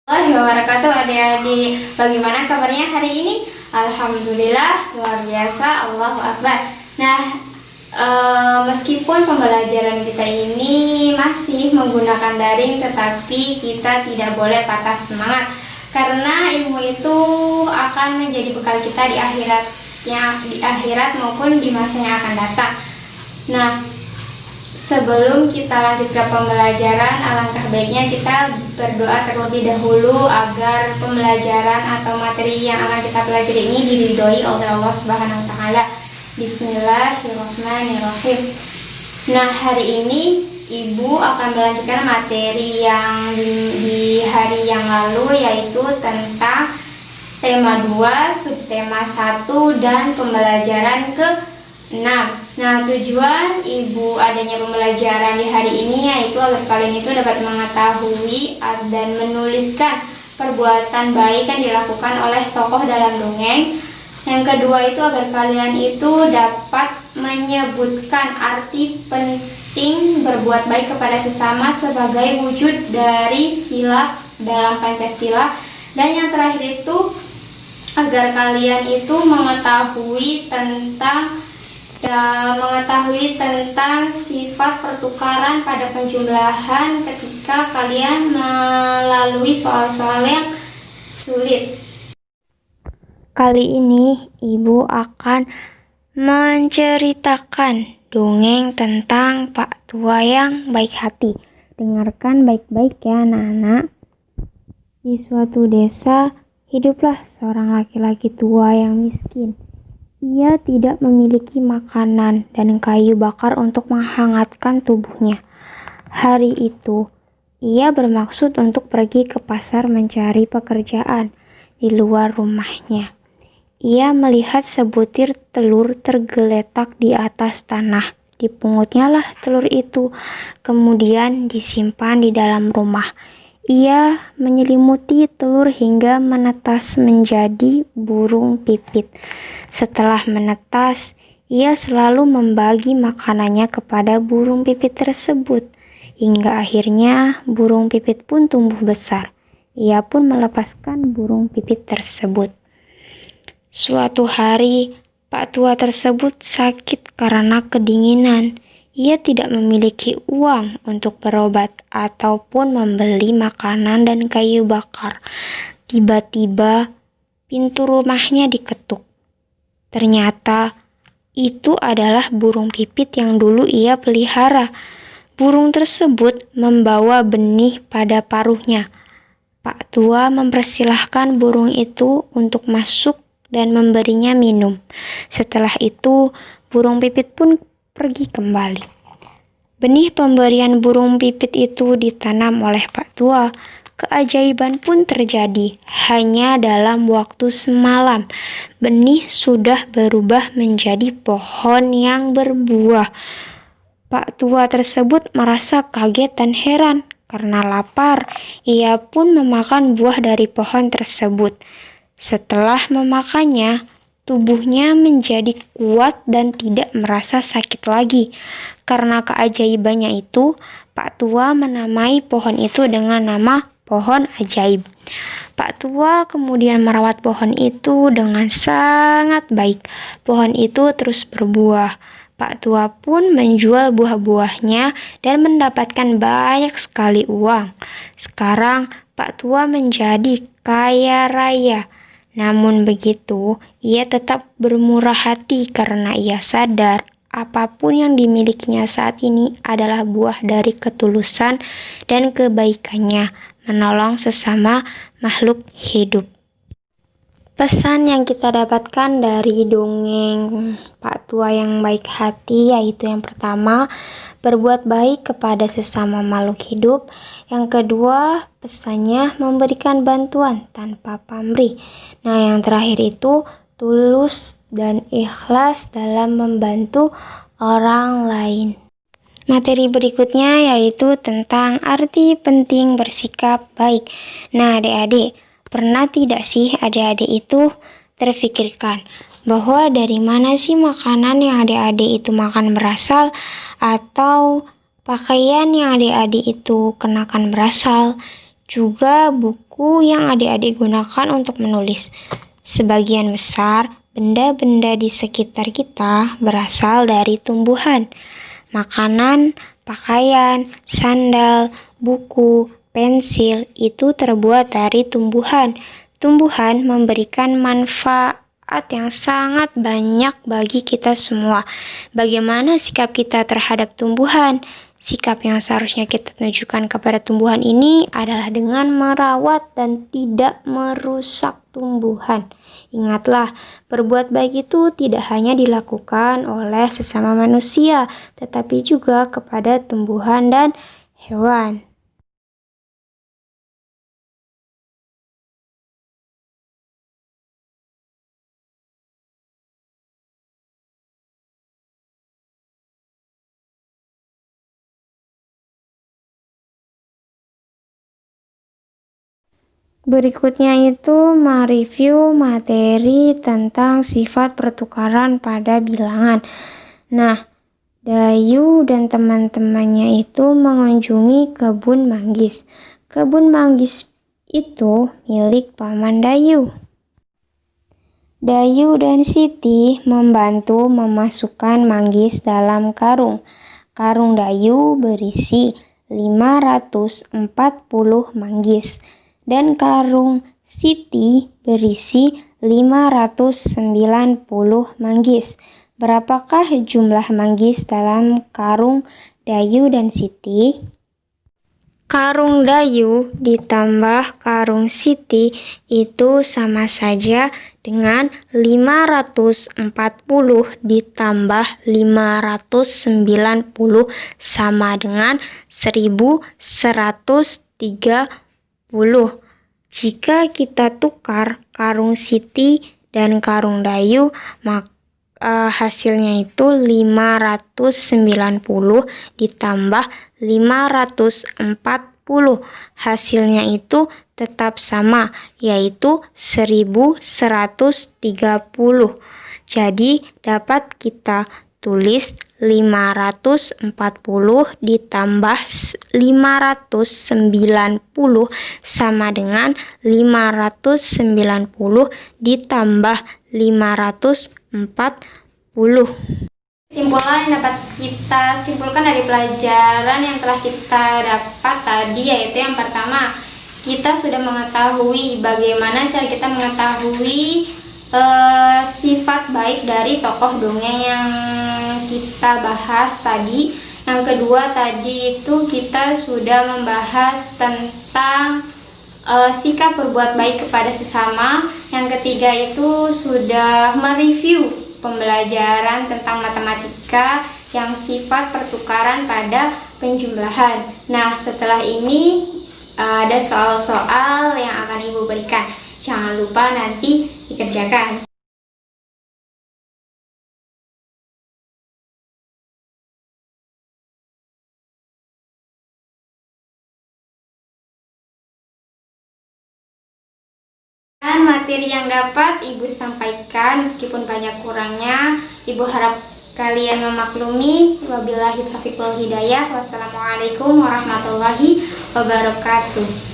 Wabarakatuh adik-adik. Bagaimana kabarnya hari ini? Alhamdulillah, luar biasa, Allahu Akbar. Nah, meskipun pembelajaran kita ini masih menggunakan daring, tetapi kita tidak boleh patah semangat, karena ilmu itu akan menjadi bekal kita di akhirat maupun di masa yang akan datang. Nah, sebelum kita lanjut ke pembelajaran, alangkah baiknya kita berdoa terlebih dahulu agar pembelajaran atau materi yang akan kita pelajari ini diridhoi oleh Allah Subhanahu wa taala. Bismillahirrahmanirrahim. Nah, hari ini Ibu akan melanjutkan materi yang di hari yang lalu, yaitu tentang tema 2, subtema 1 dan pembelajaran ke-6. Nah, tujuan Ibu adanya pembelajaran di hari ini yaitu agar kalian itu dapat mengetahui dan menuliskan perbuatan baik yang dilakukan oleh tokoh dalam dongeng. Yang kedua itu agar kalian itu dapat menyebutkan arti penting berbuat baik kepada sesama sebagai wujud dari sila dalam Pancasila. Dan yang terakhir itu agar kalian itu mengetahui tentang sifat pertukaran pada penjumlahan ketika kalian melalui soal-soal yang sulit. Kali ini Ibu akan menceritakan dongeng tentang Pak Tua yang baik hati. Dengarkan baik-baik ya anak-anak. Di suatu desa, hiduplah seorang laki-laki tua yang miskin. Ia tidak memiliki makanan dan kayu bakar untuk menghangatkan tubuhnya. Hari itu, ia bermaksud untuk pergi ke pasar mencari pekerjaan di luar rumahnya. Ia melihat sebutir telur tergeletak di atas tanah. Dipungutnya lah telur itu, kemudian disimpan di dalam rumah. Ia menyelimuti telur hingga menetas menjadi burung pipit. Setelah menetas, ia selalu membagi makanannya kepada burung pipit tersebut. Hingga akhirnya burung pipit pun tumbuh besar. Ia pun melepaskan burung pipit tersebut. Suatu hari, Pak Tua tersebut sakit karena kedinginan. Ia tidak memiliki uang untuk berobat ataupun membeli makanan dan kayu bakar. Tiba-tiba, pintu rumahnya diketuk. Ternyata, itu adalah burung pipit yang dulu ia pelihara. Burung tersebut membawa benih pada paruhnya. Pak Tua mempersilahkan burung itu untuk masuk dan memberinya minum. Setelah itu, burung pipit pun pergi kembali. Benih pemberian burung pipit itu ditanam oleh Pak Tua. Keajaiban pun terjadi. Hanya dalam waktu semalam, benih sudah berubah menjadi pohon yang berbuah. Pak Tua tersebut merasa kaget dan heran. Karena lapar, ia pun memakan buah dari pohon tersebut. Setelah memakannya, tubuhnya menjadi kuat dan tidak merasa sakit lagi. Karena keajaibannya itu, Pak Tua menamai pohon itu dengan nama pohon ajaib. Pak Tua kemudian merawat pohon itu dengan sangat baik. Pohon itu terus berbuah. Pak Tua pun menjual buah-buahnya dan mendapatkan banyak sekali uang. Sekarang Pak Tua menjadi kaya raya. Namun begitu, ia tetap bermurah hati karena ia sadar apapun yang dimilikinya saat ini adalah buah dari ketulusan dan kebaikannya menolong sesama makhluk hidup. Pesan yang kita dapatkan dari dongeng Pak Tua yang baik hati yaitu yang pertama, berbuat baik kepada sesama makhluk hidup. Yang kedua, pesannya memberikan bantuan tanpa pamrih. Nah, yang terakhir itu tulus dan ikhlas dalam membantu orang lain. Materi berikutnya yaitu tentang arti penting bersikap baik. Nah, adik-adik, pernah tidak sih adik-adik itu terfikirkan bahwa dari mana sih makanan yang adik-adik itu makan berasal, atau pakaian yang adik-adik itu kenakan berasal? juga buku yang adik-adik gunakan untuk menulis. Sebagian besar benda-benda di sekitar kita berasal dari tumbuhan. Makanan, pakaian, sandal, buku, pensil itu terbuat dari tumbuhan. Tumbuhan memberikan manfaat yang sangat banyak bagi kita semua. Bagaimana sikap kita terhadap tumbuhan? Sikap yang seharusnya kita tunjukkan kepada tumbuhan ini adalah dengan merawat dan tidak merusak tumbuhan. Ingatlah, berbuat baik itu tidak hanya dilakukan oleh sesama manusia, tetapi juga kepada tumbuhan dan hewan. Berikutnya itu mereview materi tentang sifat pertukaran pada bilangan. Nah, Dayu dan teman-temannya itu mengunjungi kebun manggis. Kebun manggis itu milik Paman Dayu. Dayu dan Siti membantu memasukkan manggis dalam karung. Karung Dayu berisi 540 manggis. Dan karung Siti berisi 590 manggis. Berapakah jumlah manggis dalam karung Dayu dan Siti? Karung Dayu ditambah karung Siti itu sama saja dengan 540 ditambah 590 sama dengan 1130. Jika kita tukar karung Siti dan karung Dayu, maka hasilnya itu 590 ditambah 540. Hasilnya itu tetap sama, yaitu 1130. Jadi dapat kita tulis 540 ditambah 590 sama dengan 590 ditambah 540. Kesimpulan yang dapat kita simpulkan dari pelajaran yang telah kita dapat tadi yaitu yang pertama, kita sudah mengetahui bagaimana cara kita mengetahui sifat baik dari tokoh dongeng yang kita bahas tadi. Yang kedua tadi itu kita sudah membahas tentang sikap berbuat baik kepada sesama. Yang ketiga itu sudah mereview pembelajaran tentang matematika yang sifat pertukaran pada penjumlahan. Nah, setelah ini ada soal-soal yang akan Ibu berikan. Jangan lupa nanti dikerjakan. Dan materi yang dapat Ibu sampaikan meskipun banyak kurangnya, Ibu harap kalian memaklumi. Wabillahi taufiq wal hidayah. Wassalamualaikum warahmatullahi wabarakatuh.